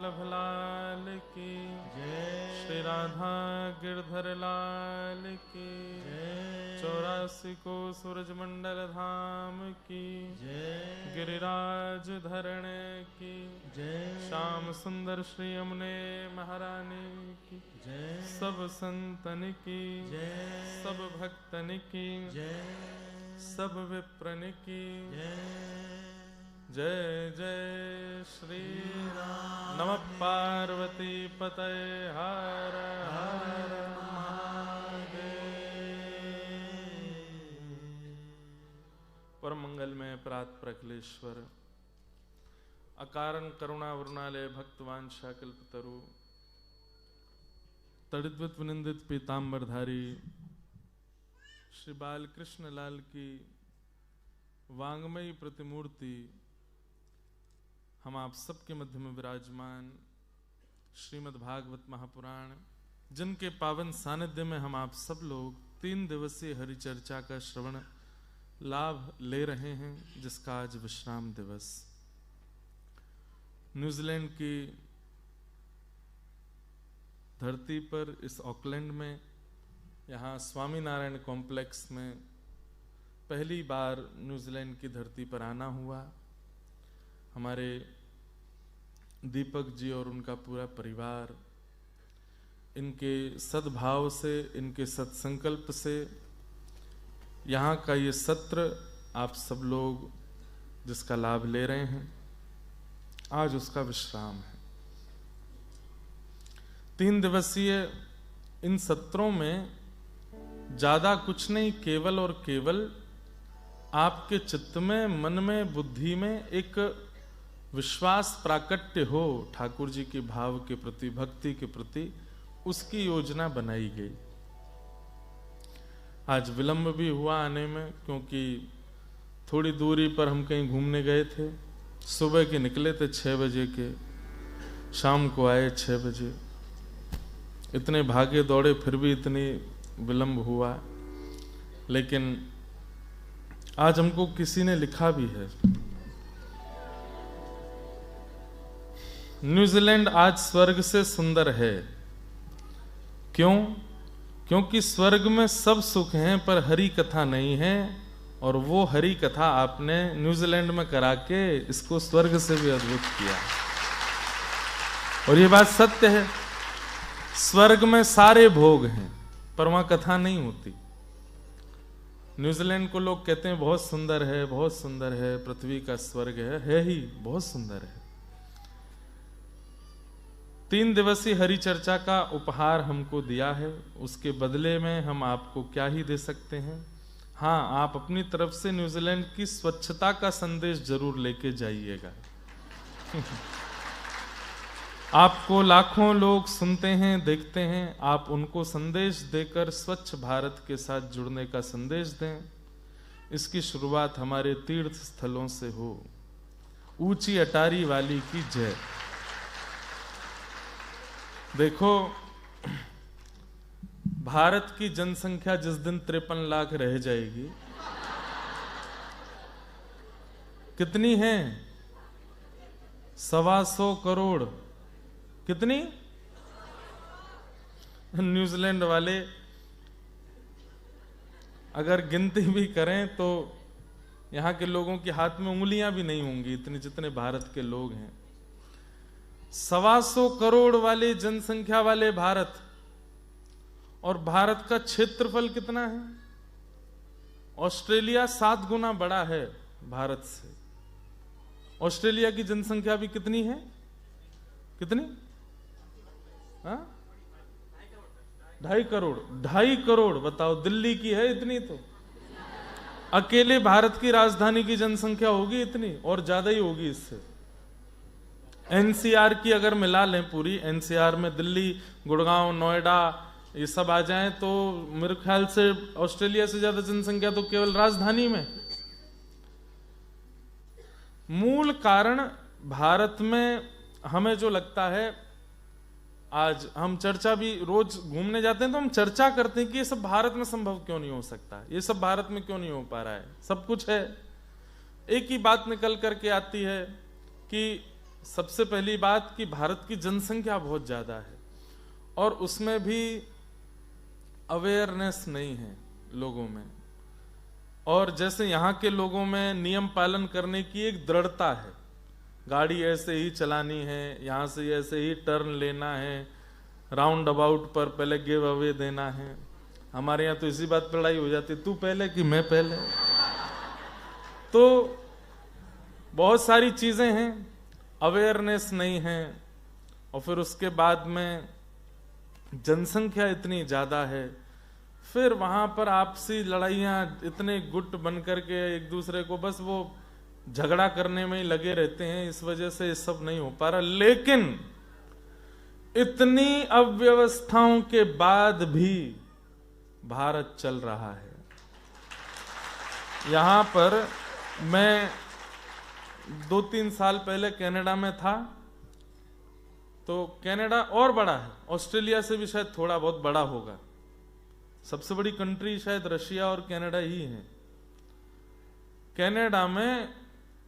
लाल की जय, श्री राधा गिरधर लाल की जय, 84 को सूरज मंडल धाम की जय, गिरिराज धरण की जय, श्याम सुंदर श्री यमुने महारानी की जय, सब संतन की जय, सब भक्तन की जय, सब विप्रन की जय। जय जय श्री राम। नमः पार्वती पतये हर हर महादेव। परम मंगल में प्रात प्रकलेश्वर, अकारण करुणा वरुणालय भक्तवांशा कल्पतरु, तड़िद्वत विनिंदित पीतांबरधारी श्री बालकृष्ण लाल की वांगमयी प्रतिमूर्ति हम आप सबके मध्य में विराजमान श्रीमद् भागवत महापुराण, जिनके पावन सानिध्य में हम आप सब लोग 3 दिवसीय हरिचर्चा का श्रवण लाभ ले रहे हैं, जिसका आज विश्राम दिवस। न्यूजीलैंड की धरती पर इस ऑकलैंड में, यहाँ स्वामीनारायण कॉम्प्लेक्स में पहली बार न्यूजीलैंड की धरती पर आना हुआ। हमारे दीपक जी और उनका पूरा परिवार इनके सद्भाव से, इनके सत्संकल्प से यहाँ का ये सत्र आप सब लोग जिसका लाभ ले रहे हैं, आज उसका विश्राम है। 3 दिवसीय इन सत्रों में ज्यादा कुछ नहीं, केवल और केवल आपके चित्त में, मन में, बुद्धि में एक विश्वास प्राकट्य हो ठाकुर जी के भाव के प्रति, भक्ति के प्रति, उसकी योजना बनाई गई। आज विलंब भी हुआ आने में, क्योंकि थोड़ी दूरी पर हम कहीं घूमने गए थे। सुबह के निकले थे 6 बजे के, शाम को आए 6 बजे। इतने भागे दौड़े, फिर भी इतनी विलंब हुआ। लेकिन आज हमको किसी ने लिखा भी है, न्यूजीलैंड आज स्वर्ग से सुंदर है। क्यों? क्योंकि स्वर्ग में सब सुख हैं पर हरि कथा नहीं है, और वो हरि कथा आपने न्यूजीलैंड में करा के इसको स्वर्ग से भी अद्भुत किया। और ये बात सत्य है, स्वर्ग में सारे भोग हैं पर वहां कथा नहीं होती। न्यूजीलैंड को लोग कहते हैं बहुत सुंदर है, बहुत सुंदर है, पृथ्वी का स्वर्ग है ही, बहुत सुंदर है। 3 दिवसीय हरि चर्चा का उपहार हमको दिया है, उसके बदले में हम आपको क्या ही दे सकते हैं। हाँ, आप अपनी तरफ से न्यूजीलैंड की स्वच्छता का संदेश जरूर लेके जाइएगा। आपको लाखों लोग सुनते हैं, देखते हैं, आप उनको संदेश देकर स्वच्छ भारत के साथ जुड़ने का संदेश दें। इसकी शुरुआत हमारे तीर्थ स्थलों से हो। ऊंची अटारी वाली की जय। देखो, भारत की जनसंख्या जिस दिन 53 लाख रह जाएगी, कितनी है? 125 करोड़। कितनी? न्यूजीलैंड वाले अगर गिनती भी करें तो यहां के लोगों के हाथ में उंगलियां भी नहीं होंगी, इतने जितने भारत के लोग हैं। 125 करोड़ वाले जनसंख्या वाले भारत, और भारत का क्षेत्रफल कितना है? ऑस्ट्रेलिया 7 गुना बड़ा है भारत से। ऑस्ट्रेलिया की जनसंख्या भी कितनी है? कितनी? 2.5 करोड़। 2.5 करोड़, बताओ, दिल्ली की है इतनी। तो अकेले भारत की राजधानी की जनसंख्या होगी इतनी, और ज्यादा ही होगी इससे। एनसीआर की अगर मिला लें पूरी, एनसीआर में दिल्ली, गुड़गांव, नोएडा ये सब आ जाएं, तो मेरे ख्याल से ऑस्ट्रेलिया से ज्यादा जनसंख्या तो केवल राजधानी में। मूल कारण भारत में हमें जो लगता है, आज हम चर्चा भी रोज घूमने जाते हैं तो हम चर्चा करते हैं कि ये सब भारत में संभव क्यों नहीं हो सकता, ये सब भारत में क्यों नहीं हो पा रहा है। सब कुछ है, एक ही बात निकल करके आती है कि सबसे पहली बात कि भारत की जनसंख्या बहुत ज्यादा है और उसमें भी अवेयरनेस नहीं है लोगों में। और जैसे यहाँ के लोगों में नियम पालन करने की एक दृढ़ता है, गाड़ी ऐसे ही चलानी है, यहाँ से ऐसे ही टर्न लेना है, राउंड अबाउट पर पहले गिव अवे देना है। हमारे यहाँ तो इसी बात पर लड़ाई हो जाती, तू पहले कि मैं पहले। तो बहुत सारी चीजें हैं, अवेयरनेस नहीं है। और फिर उसके बाद में जनसंख्या इतनी ज्यादा है, फिर वहां पर आपसी लड़ाइयां इतने गुट बन करके एक दूसरे को बस वो झगड़ा करने में ही लगे रहते हैं, इस वजह से ये सब नहीं हो पा रहा। लेकिन इतनी अव्यवस्थाओं के बाद भी भारत चल रहा है। यहां पर मैं 2-3 साल पहले कनाडा में था, तो कनाडा और बड़ा है, ऑस्ट्रेलिया से भी शायद थोड़ा बहुत बड़ा होगा। सबसे बड़ी कंट्री शायद रशिया और कनाडा ही है। कनाडा में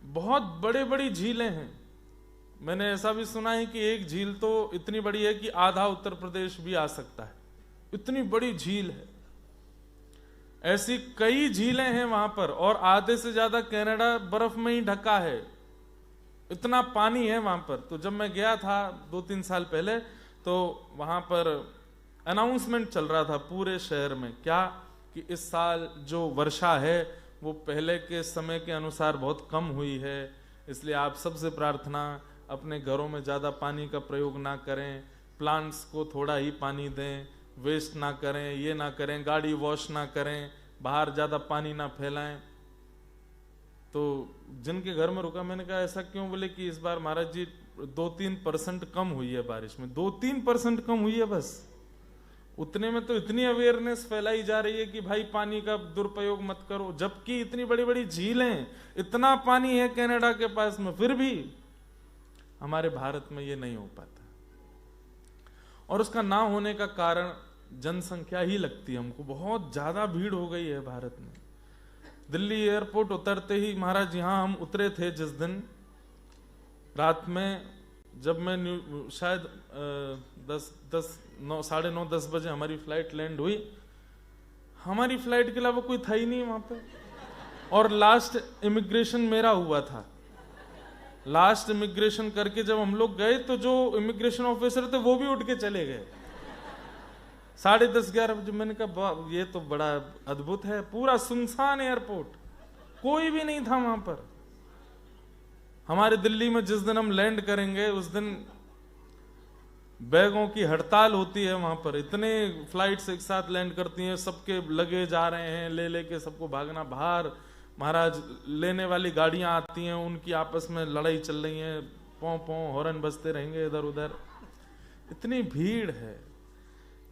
बहुत बड़े बड़ी झीलें हैं। मैंने ऐसा भी सुना है कि एक झील तो इतनी बड़ी है कि आधा उत्तर प्रदेश भी आ सकता है, इतनी बड़ी झील है। ऐसी कई झीलें हैं वहां पर, और आधे से ज्यादा कनाडा बर्फ में ही ढका है, इतना पानी है वहां पर। तो जब मैं गया था 2-3 साल पहले, तो वहां पर अनाउंसमेंट चल रहा था पूरे शहर में, क्या कि इस साल जो वर्षा है वो पहले के समय के अनुसार बहुत कम हुई है, इसलिए आप सबसे प्रार्थना, अपने घरों में ज्यादा पानी का प्रयोग ना करें, प्लांट्स को थोड़ा ही पानी दें, वेस्ट ना करें, ये ना करें, गाड़ी वॉश ना करें, बाहर ज्यादा पानी ना फैलाएं। तो जिनके घर में रुका, मैंने कहा ऐसा क्यों? बोले कि इस बार महाराज जी 2-3% कम हुई है बारिश में। 2-3% कम हुई है बस, उतने में तो इतनी अवेयरनेस फैलाई जा रही है कि भाई पानी का दुरुपयोग मत करो, जबकि इतनी बड़ी बड़ी झीलें, इतना पानी है कनाडा के पास में, फिर भी हमारे भारत में ये नहीं हो पाता। और उसका ना होने का कारण जनसंख्या ही लगती है हमको। बहुत ज्यादा भीड़ हो गई है भारत में। दिल्ली एयरपोर्ट उतरते ही, महाराज यहां हम उतरे थे जिस दिन रात में, जब मैं शायद 9:30-10 बजे हमारी फ्लाइट लैंड हुई, हमारी फ्लाइट के अलावा कोई था ही नहीं वहां पे। और लास्ट इमिग्रेशन मेरा हुआ था। लास्ट इमिग्रेशन करके जब हम लोग गए, तो जो इमिग्रेशन ऑफिसर थे वो भी उठ के चले गए 10:30-11 बजे। मैंने कहा ये तो बड़ा अद्भुत है, पूरा सुनसान एयरपोर्ट, कोई भी नहीं था वहां पर। हमारे दिल्ली में जिस दिन हम लैंड करेंगे उस दिन बैगों की हड़ताल होती है वहां पर। इतने फ्लाइट्स एक साथ लैंड करती हैं, सबके लगेज आ रहे हैं, ले लेके सबको भागना बाहर। महाराज लेने वाली गाड़ियां आती हैं, उनकी आपस में लड़ाई चल रही है, पौ पौ हॉर्न बजते रहेंगे इधर उधर, इतनी भीड़ है।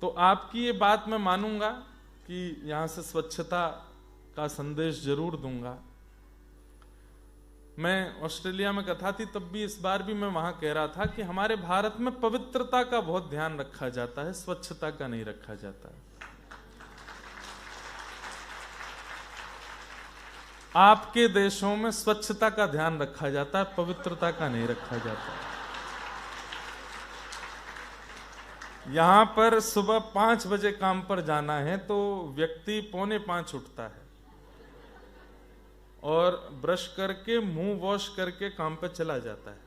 तो आपकी ये बात मैं मानूंगा कि यहां से स्वच्छता का संदेश जरूर दूंगा। मैं ऑस्ट्रेलिया में कथा थी, तब भी इस बार भी मैं वहां कह रहा था कि हमारे भारत में पवित्रता का बहुत ध्यान रखा जाता है, स्वच्छता का नहीं रखा जाता है। आपके देशों में स्वच्छता का ध्यान रखा जाता है, पवित्रता का नहीं रखा जाता। यहां पर सुबह 5 बजे काम पर जाना है तो व्यक्ति 4:45 उठता है और ब्रश करके मुंह वॉश करके काम पे चला जाता है।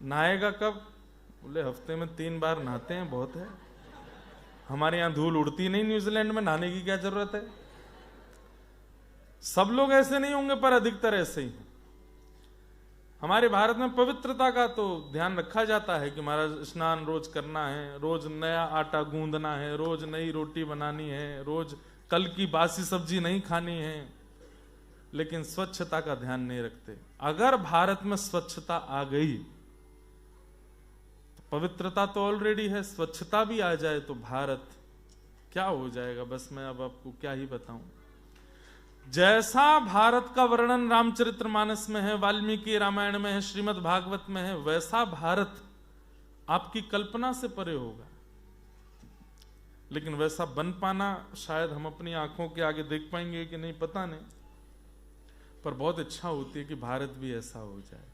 नहाएगा कब? बोले हफ्ते में 3 बार नहाते हैं, बहुत है। हमारे यहां धूल उड़ती नहीं, न्यूजीलैंड में नहाने की क्या जरूरत है? सब लोग ऐसे नहीं होंगे पर अधिकतर ऐसे ही हैं। हमारे भारत में पवित्रता का तो ध्यान रखा जाता है कि हमारा स्नान रोज करना है, रोज नया आटा गूंदना है, रोज नई रोटी बनानी है, रोज कल की बासी सब्जी नहीं खानी है, लेकिन स्वच्छता का ध्यान नहीं रखते। अगर भारत में स्वच्छता आ गई तो पवित्रता तो ऑलरेडी है, स्वच्छता भी आ जाए तो भारत क्या हो जाएगा, बस मैं अब आपको क्या ही बताऊं। जैसा भारत का वर्णन रामचरितमानस में है, वाल्मीकि रामायण में है, श्रीमद् भागवत में है, वैसा भारत आपकी कल्पना से परे होगा। लेकिन वैसा बन पाना शायद हम अपनी आंखों के आगे देख पाएंगे कि नहीं, पता नहीं, पर बहुत इच्छा होती है कि भारत भी ऐसा हो जाए।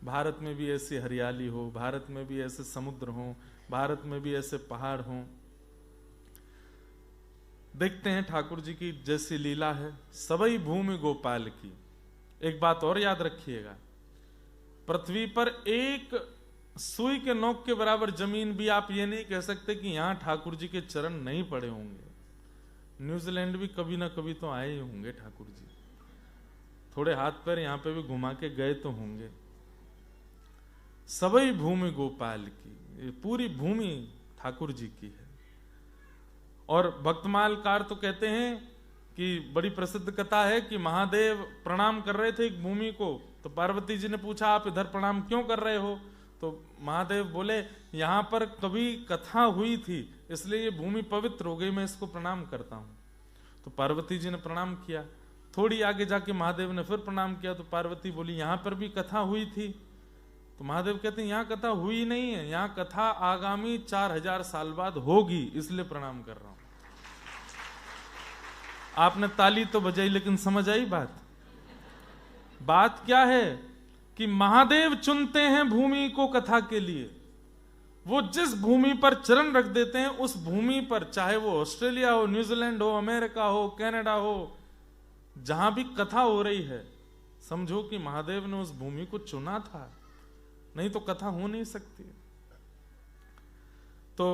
भारत में भी ऐसी हरियाली हो, भारत में भी ऐसे समुद्र हो, भारत में भी ऐसे पहाड़ हों। देखते हैं ठाकुर जी की जैसी लीला है, सबई भूमि गोपाल की। एक बात और याद रखिएगा, पृथ्वी पर एक सुई के नोक के बराबर जमीन भी आप ये नहीं कह सकते कि यहां ठाकुर जी के चरण नहीं पड़े होंगे। न्यूजीलैंड भी कभी ना कभी तो आए ही होंगे ठाकुर जी, थोड़े हाथ पैर यहां पे भी घुमा के गए तो होंगे। सबई भूमि गोपाल की, ये पूरी भूमि ठाकुर जी की है। और भक्तमालकार तो कहते हैं कि बड़ी प्रसिद्ध कथा है कि महादेव प्रणाम कर रहे थे एक भूमि को, तो पार्वती जी ने पूछा आप इधर प्रणाम क्यों कर रहे हो? तो महादेव बोले यहां पर कभी कथा हुई थी इसलिए ये भूमि पवित्र हो गई, मैं इसको प्रणाम करता हूं। तो पार्वती जी ने प्रणाम किया। थोड़ी आगे जाके महादेव ने फिर प्रणाम किया, तो पार्वती बोली यहां पर भी कथा हुई थी। तो महादेव कहते हैं यहां कथा हुई नहीं है, यहां कथा आगामी 4000 साल बाद होगी, इसलिए प्रणाम कर रहा हूं। आपने ताली तो बजाई, लेकिन समझ आई बात? बात क्या है कि महादेव चुनते हैं भूमि को कथा के लिए। वो जिस भूमि पर चरण रख देते हैं उस भूमि पर, चाहे वो ऑस्ट्रेलिया हो, न्यूजीलैंड हो, अमेरिका हो, कनाडा हो, जहां भी कथा हो रही है, समझो कि महादेव ने उस भूमि को चुना था, नहीं तो कथा हो नहीं सकती। तो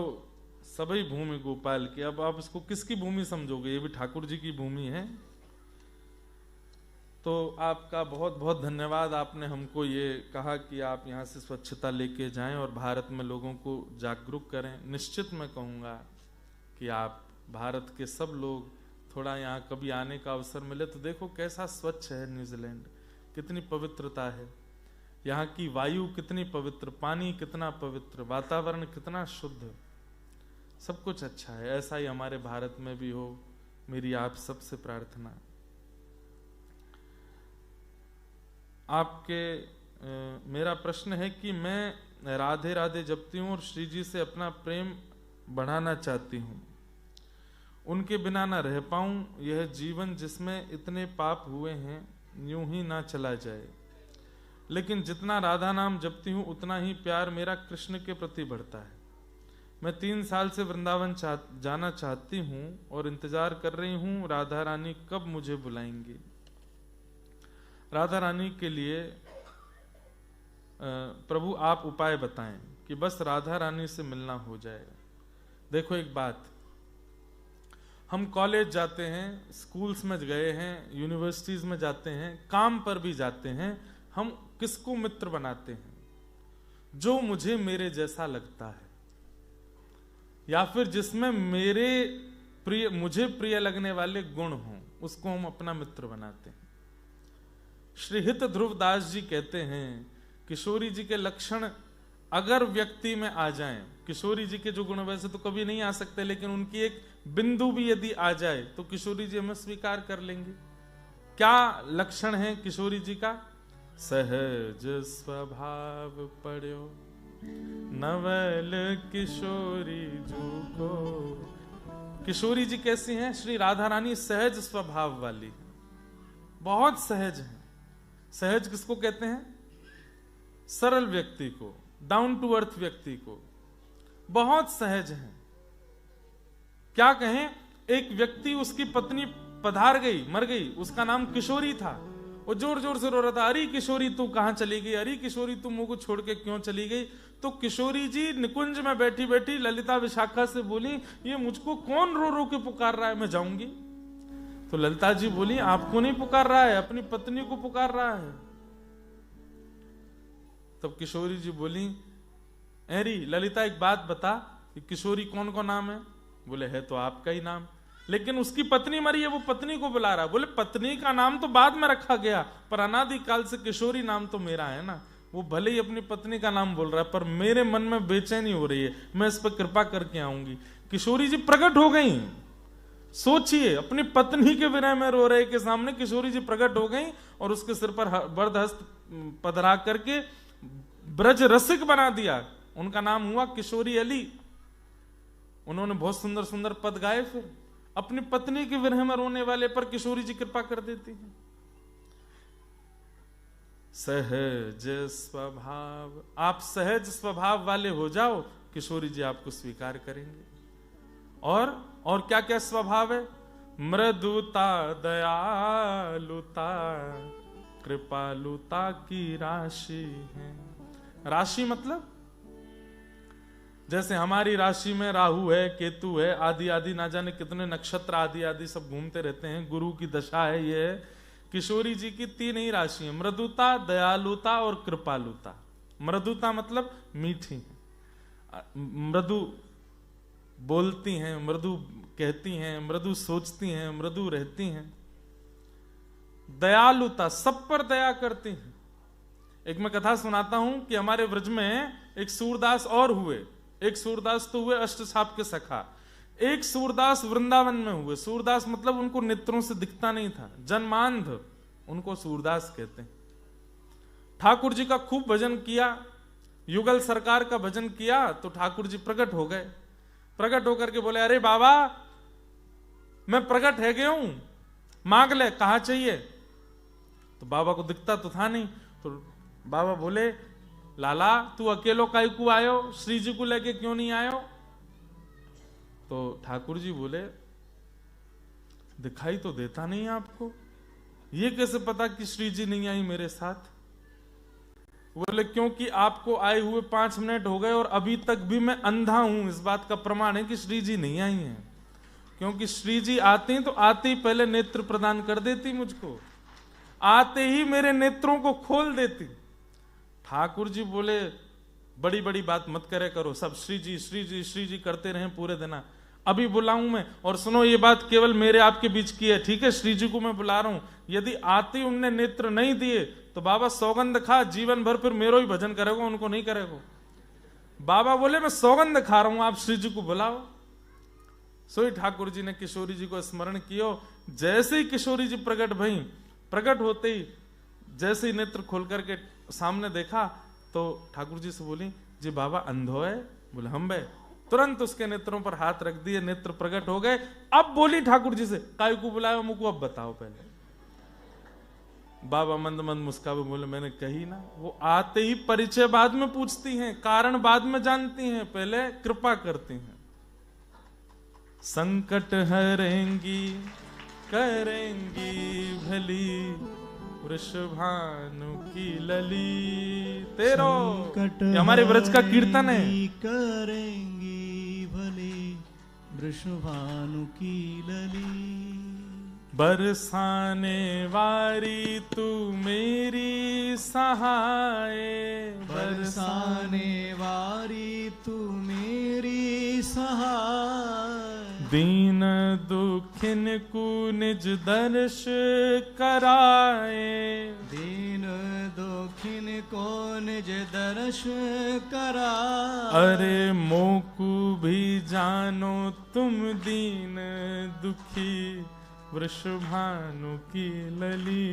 सबई भूमि गोपाल की। अब आप इसको किसकी भूमि समझोगे? ये भी ठाकुर जी की भूमि है। तो आपका बहुत बहुत धन्यवाद, आपने हमको ये कहा कि आप यहाँ से स्वच्छता लेके जाएं और भारत में लोगों को जागरूक करें। निश्चित मैं कहूँगा कि आप भारत के सब लोग थोड़ा यहाँ कभी आने का अवसर मिले तो देखो कैसा स्वच्छ है न्यूजीलैंड, कितनी पवित्रता है यहाँ की, वायु कितनी पवित्र, पानी कितना पवित्र, वातावरण कितना शुद्ध, सब कुछ अच्छा है। ऐसा ही हमारे भारत में भी हो, मेरी आप सबसे प्रार्थना। मेरा प्रश्न है कि मैं राधे राधे जपती हूँ और श्री जी से अपना प्रेम बढ़ाना चाहती हूँ, उनके बिना ना रह पाऊं। यह जीवन जिसमें इतने पाप हुए हैं यूं ही ना चला जाए, लेकिन जितना राधा नाम जपती हूँ उतना ही प्यार मेरा कृष्ण के प्रति बढ़ता है। मैं 3 साल से वृंदावन जाना चाहती हूँ और इंतजार कर रही हूँ राधा रानी कब मुझे बुलाएंगी। राधा रानी के लिए प्रभु आप उपाय बताएं कि बस राधा रानी से मिलना हो जाए। देखो एक बात, हम कॉलेज जाते हैं, स्कूल्स में गए हैं, यूनिवर्सिटीज में जाते हैं, काम पर भी जाते हैं, हम किसको मित्र बनाते हैं? जो मुझे जैसा लगता है या फिर जिसमें मुझे प्रिय लगने वाले गुण हों, उसको हम अपना मित्र बनाते हैं। श्री हित ध्रुवदास जी कहते हैं किशोरी जी के लक्षण अगर व्यक्ति में आ जाएं, किशोरी जी के जो गुण वैसे तो कभी नहीं आ सकते, लेकिन उनकी एक बिंदु भी यदि आ जाए तो किशोरी जी हमें स्वीकार कर लेंगे। क्या लक्षण है किशोरी जी का? सहज स्वभाव पढ़ो नवल किशोरी जू को। किशोरी जी कैसी हैं? श्री राधा रानी सहज स्वभाव वाली, बहुत सहज है। सहज किसको कहते हैं? सरल व्यक्ति को, डाउन टू अर्थ व्यक्ति को, बहुत सहज है। क्या कहें, एक व्यक्ति, उसकी पत्नी पधार गई, मर गई, उसका नाम किशोरी था, वो जोर जोर से रो रहा था, अरे किशोरी तू कहां चली गई, अरे किशोरी तू मुझको छोड़ के क्यों चली गई। तो किशोरी जी निकुंज में बैठी बैठी ललिता विशाखा से बोली ये मुझको कौन रो रो के पुकार रहा है, मैं जाऊंगी। तो ललिता जी बोली आपको नहीं पुकार रहा है, अपनी पत्नी को पुकार रहा है। तब किशोरी जी बोली अरे ललिता एक बात बता, किशोरी कौन का नाम है? बोले है तो आपका ही नाम, लेकिन उसकी पत्नी मरी है, वो पत्नी को बुला रहा है। बोले पत्नी का नाम तो बाद में रखा गया, पर अनादि काल से किशोरी नाम तो मेरा है ना। वो भले ही अपनी पत्नी का नाम बोल रहा है, पर मेरे मन में बेचैनी हो रही है, मैं इस पर कृपा करके आऊंगी। किशोरी जी प्रकट हो गई। सोचिए, अपनी पत्नी के विरह में रो रहे के सामने किशोरी जी प्रकट हो गई और उसके सिर पर वरदहस्त पधरा करके ब्रज रसिक बना दिया। उनका नाम हुआ किशोरी अली। उन्होंने बहुत सुंदर सुंदर पद गाए। फिर अपनी पत्नी के विरह में रोने वाले पर किशोरी जी कृपा कर देती हैं। सहज स्वभाव, आप सहज स्वभाव वाले हो जाओ, किशोरी जी आपको स्वीकार करेंगे। और क्या क्या स्वभाव है? मृदुता, दयालुता, कृपालुता की राशि है। राशि मतलब जैसे हमारी राशि में राहु है, केतु है, आदि आदि ना जाने कितने नक्षत्र आदि आदि सब घूमते रहते हैं, गुरु की दशा है। ये किशोरी जी की 3 ही राशि है, मृदुता, दयालुता और कृपालुता। मृदुता मतलब मीठी है, मृदु बोलती हैं, मृदु कहती हैं, मृदु सोचती हैं, मृदु रहती हैं। दयालुता, सब पर दया करती हैं। एक मैं कथा सुनाता हूं कि हमारे व्रज में एक सूरदास और हुए। एक सूरदास तो हुए अष्टसाप के सखा, एक सूरदास वृंदावन में हुए। सूरदास मतलब उनको नेत्रों से दिखता नहीं था, जन्मांध, उनको सूरदास कहते हैं। ठाकुर जी का खूब भजन किया, युगल सरकार का भजन किया, तो ठाकुर जी प्रकट हो गए। प्रकट होकर के बोले, अरे बाबा मैं प्रकट है गया हूं, मांग ले, कहां चाहिए। तो बाबा को दिखता तो था नहीं, तो बाबा बोले, लाला तू अकेलो काहे को आयो, श्री जी को लेके क्यों नहीं आयो। तो ठाकुर जी बोले, दिखाई तो देता नहीं आपको, ये कैसे पता कि श्री जी नहीं आई मेरे साथ। बोले क्योंकि आपको आए हुए 5 मिनट हो गए और अभी तक भी मैं अंधा हूं। इस बात का प्रमाण है कि श्री जी नहीं आई हैं, क्योंकि श्री जी आती तो आते ही पहले नेत्र प्रदान कर देती मुझको, आते ही मेरे नेत्रों को खोल देती। ठाकुर जी बोले, बड़ी बड़ी बात मत करे करो, सब श्री जी श्री जी श्री जी करते रहे पूरे दिन, अभी बुलाऊं मैं। और सुनो, ये बात केवल मेरे आपके बीच की है, ठीक है, श्री जी को मैं बुला रहा हूं। यदि आते उनने नेत्र नहीं दिए तो बाबा सौगंध खा, जीवन भर फिर मेरो ही भजन करेगा, उनको नहीं करेगा। बाबा बोले, मैं सौगंध खा रहा हूं, आप श्री जी को बुलाओ। सोई ठाकुर जी ने किशोरी जी को स्मरण किया। जैसे ही किशोरी जी प्रकट भई, प्रकट होते ही जैसे ही नेत्र खोल करके सामने देखा तो ठाकुर जी से बोली, जी बाबा अंधो है। बोले हम बे। तुरंत उसके नेत्रों पर हाथ रख दिए, नेत्र प्रकट हो गए। अब बोली ठाकुर जी से, काय को बुलाया मुझको, अब बताओ पहले। बाबा मंद मंद मुस्कावे, बोले मैंने कही ना। वो आते ही परिचय बाद में पूछती हैं, कारण बाद में जानती हैं, पहले कृपा करती हैं। संकट हरेंगी करेंगी भली, वृषभानु की लली। तेरो ये हमारे व्रज का कीर्तन है। करेंगी भली, वृषभानु की लली। बरसाने वारी तू मेरी सहाय, बरसाने वारी तू मेरी सहाय। दीन दुखिन को निज दर्श कराए, दीन दुखिन को निज दर्श कराए। अरे मोकू भी जानो तुम दीन दुखी, वृषभानु की लली।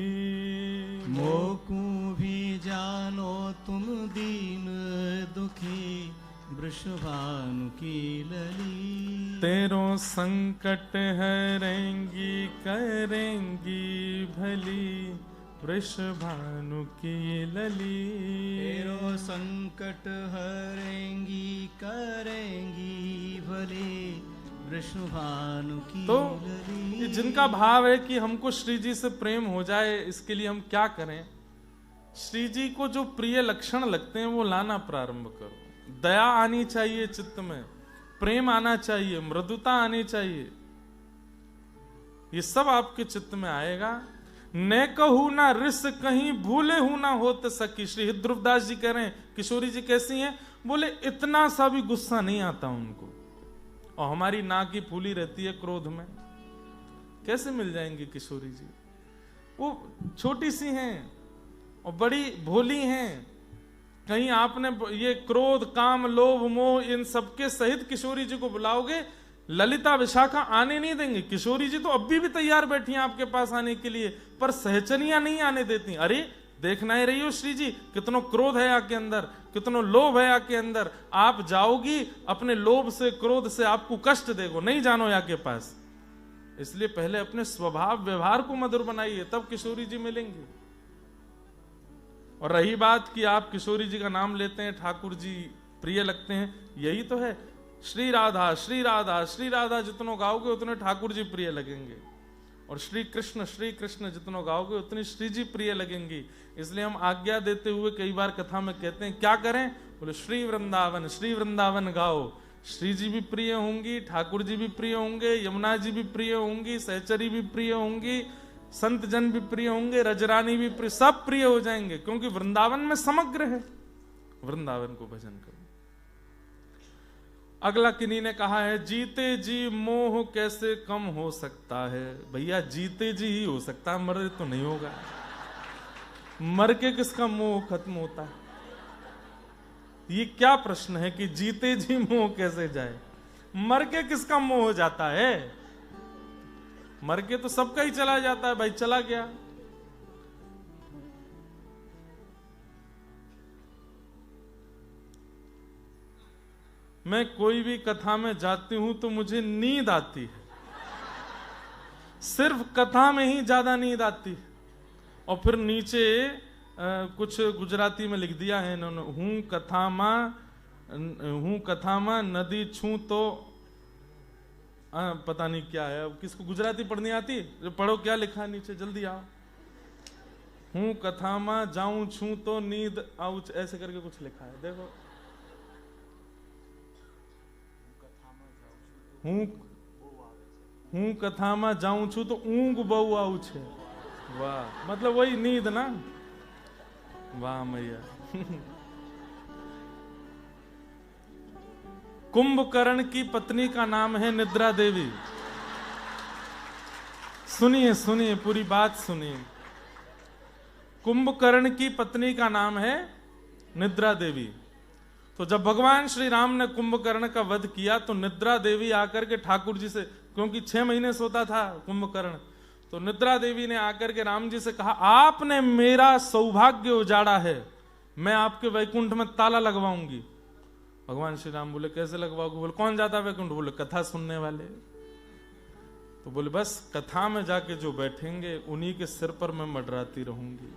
मोकू भी जानो तुम दीन दुखी, वृषभानु की लली। तेरो संकट हरेंगी करेंगी भली, वृषभानु की लली। तेरो संकट हरेंगी करेंगी भली, वृषभानु की तो लली। ये जिनका भाव है कि हमको श्री जी से प्रेम हो जाए, इसके लिए हम क्या करें? श्री जी को जो प्रिय लक्षण लगते हैं वो लाना प्रारंभ करो। दया आनी चाहिए चित्त में, प्रेम आना चाहिए, मृदुता आनी चाहिए, ये सब आपके चित्त में आएगा। न कहू ना रिस कहीं भूले हूं ना होत सकी। श्री ध्रुवदास जी कह रहे हैं किशोरी जी कैसी हैं? बोले इतना सा भी गुस्सा नहीं आता उनको, और हमारी नाक की फूली रहती है क्रोध में, कैसे मिल जाएंगी किशोरी जी? वो छोटी सी हैं और बड़ी भोली हैं। कहीं आपने ये क्रोध काम लोभ मोह इन सबके सहित किशोरी जी को बुलाओगे, ललिता विशाखा आने नहीं देंगे। किशोरी जी तो अभी भी तैयार बैठी हैं आपके पास आने के लिए, पर सहचनियां नहीं आने देती। अरे देखना ही रही हो श्री जी, कितनो क्रोध है आपके अंदर, कितनो लोभ है आपके अंदर। आप जाओगी अपने लोभ से क्रोध से आपको कष्ट देगो, नहीं जानो यहाँ के पास। इसलिए पहले अपने स्वभाव व्यवहार को मधुर बनाइए, तब किशोरी जी मिलेंगे। और रही बात कि आप किशोरी जी का नाम लेते हैं, ठाकुर जी प्रिय लगते हैं, यही तो है। श्री राधा श्री राधा श्री राधा जितनो गाओगे उतने ठाकुर जी प्रिय लगेंगे, और श्री कृष्ण जितनो गाओगे उतनी श्री जी प्रिय लगेंगी। इसलिए हम आज्ञा देते हुए कई बार कथा में कहते हैं क्या करें, बोले श्री वृंदावन गाओ। श्री जी भी प्रिय होंगी, ठाकुर जी भी प्रिय होंगे, यमुना जी भी प्रिय होंगी, सहचरी भी प्रिय होंगी, संत जन भी प्रिय होंगे, रजरानी भी प्रिय, सब प्रिय हो जाएंगे, क्योंकि वृंदावन में समग्र है। वृंदावन को भजन करो। अगला किन्हीं ने कहा है, जीते जी मोह कैसे कम हो सकता है। भैया जीते जी ही हो सकता है, मरे तो नहीं होगा। मर के किसका मोह खत्म होता है? ये क्या प्रश्न है कि जीते जी मोह कैसे जाए? मर के किसका मोह हो जाता है? मर के तो सबका ही चला जाता है भाई, चला गया। मैं कोई भी कथा में जाती हूं तो मुझे नींद आती है, सिर्फ कथा में ही ज्यादा नींद आती है। और फिर नीचे कुछ गुजराती में लिख दिया है इन्होंने, हूं कथा मा नदी छू तो पता नहीं क्या है। अब किसको गुजराती पढ़नी आती? पढ़ो क्या लिखा है नीचे, जल्दी आओ। हूं कथा मा जाऊं छू तो नींद आऊ, ऐसे करके कुछ लिखा है, देखो। हूं कथा मा जाऊं छू तो ऊंग बहु आऊ छे। वाह, मतलब वही नींद ना। वाह मैया। कुंभकर्ण की पत्नी का नाम है निद्रा देवी। सुनिए सुनिए, पूरी बात सुनिए। कुंभकर्ण की पत्नी का नाम है निद्रा देवी। तो जब भगवान श्री राम ने कुंभकर्ण का वध किया तो निद्रा देवी आकर के ठाकुर जी से, क्योंकि 6 महीने सोता था कुंभकर्ण, तो निद्रा देवी ने आकर के राम जी से कहा, आपने मेरा सौभाग्य उजाड़ा है, मैं आपके वैकुंठ में ताला लगवाऊंगी। भगवान श्री राम बोले, कैसे लगवाओगे? बोले, कौन जाता वैकुंठ? बोले, कथा सुनने वाले। तो बोले, बस कथा में जाके जो बैठेंगे उन्हीं के सिर पर मैं मंडराती रहूंगी।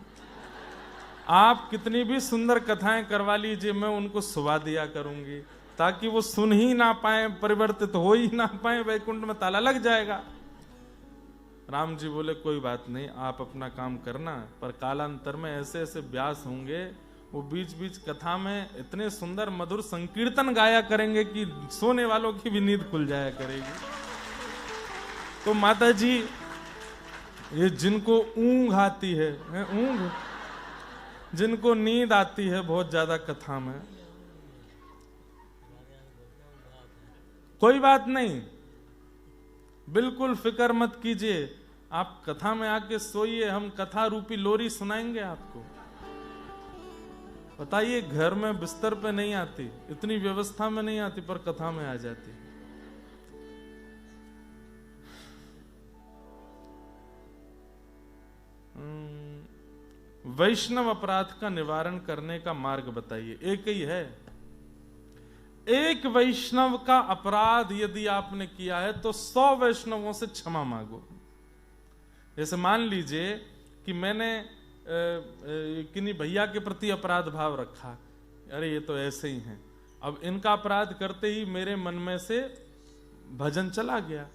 आप कितनी भी सुंदर कथाएं करवा लीजिए, मैं उनको सुवा दिया करूंगी, ताकि वो सुन ही ना पाए, परिवर्तित हो ही ना पाए, वैकुंठ में ताला लग जाएगा। राम जी बोले, कोई बात नहीं, आप अपना काम करना, पर कालांतर में ऐसे ऐसे व्यास होंगे, वो बीच बीच कथा में इतने सुंदर मधुर संकीर्तन गाया करेंगे कि सोने वालों की भी नींद खुल जाया करेगी। तो माता जी, ये जिनको ऊंघ आती है, ऊंघ, जिनको नींद आती है बहुत ज्यादा कथा में, कोई बात नहीं, बिल्कुल फिक्र मत कीजिए, आप कथा में आके सोइए, हम कथा रूपी लोरी सुनाएंगे आपको। बताइए, घर में बिस्तर पे नहीं आती, इतनी व्यवस्था में नहीं आती, पर कथा में आ जाती। वैष्णव अपराध का निवारण करने का मार्ग बताइए। एक ही है, एक वैष्णव का अपराध यदि आपने किया है तो 100 वैष्णवों से क्षमा मांगो। जैसे मान लीजिए कि मैंने किन्हीं भैया के प्रति अपराध भाव रखा, अरे ये तो ऐसे ही हैं, अब इनका अपराध करते ही मेरे मन में से भजन चला गया,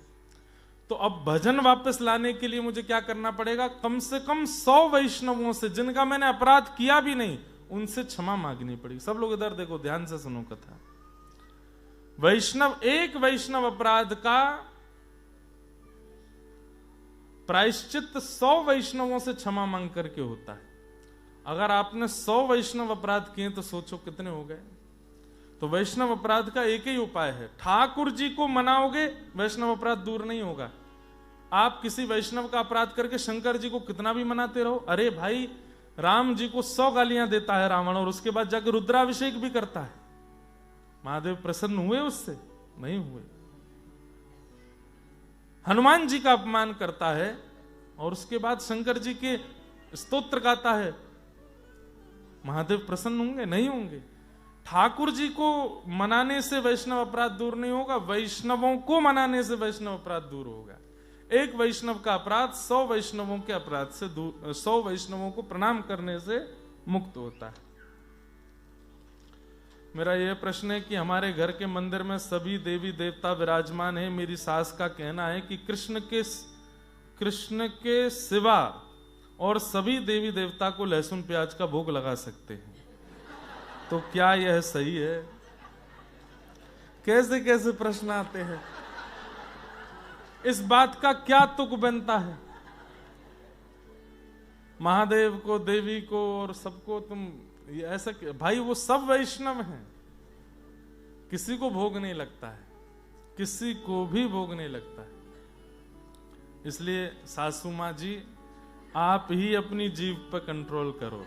तो अब भजन वापस लाने के लिए मुझे क्या करना पड़ेगा? कम से कम 100 वैष्णवों से, जिनका मैंने अपराध किया भी नहीं, उनसे क्षमा मांगनी पड़ेगी। सब लोग इधर देखो, ध्यान से सुनो कथा। एक वैष्णव अपराध का प्रायश्चित 100 वैष्णवों से क्षमा मांग करके होता है। अगर आपने 100 वैष्णव अपराध किए तो सोचो कितने हो गए। तो वैष्णव अपराध का एक ही उपाय है, ठाकुर जी को मनाओगे, वैष्णव अपराध दूर नहीं होगा। आप किसी वैष्णव का अपराध करके शंकर जी को कितना भी मनाते रहो, अरे भाई राम जी को 100 गालियां देता है रावण, और उसके बाद जाकर रुद्राभिषेक भी करता है, महादेव प्रसन्न हुए उससे? नहीं हुए। हनुमान जी का अपमान करता है और उसके बाद शंकर जी के स्तोत्र गाता है, महादेव प्रसन्न होंगे? नहीं होंगे। ठाकुर जी को मनाने से वैष्णव अपराध दूर नहीं होगा, वैष्णवों को मनाने से वैष्णव अपराध दूर होगा। एक वैष्णव का अपराध 100 वैष्णवों के अपराध से दूर, 100 वैष्णवों को प्रणाम करने से मुक्त होता है। मेरा यह प्रश्न है कि हमारे घर के मंदिर में सभी देवी देवता विराजमान हैं। मेरी सास का कहना है कि कृष्ण के सिवा और सभी देवी देवता को लहसुन प्याज का भोग लगा सकते हैं, तो क्या यह सही है? कैसे कैसे प्रश्न आते हैं। इस बात का क्या तुक बनता है? महादेव को, देवी को और सबको तुम ये ऐसा, भाई वो सब वैष्णव हैं, किसी को भोग नहीं लगता है, किसी को भी भोग नहीं लगता है। इसलिए सासू माँ जी, आप ही अपनी जीभ पर कंट्रोल करो।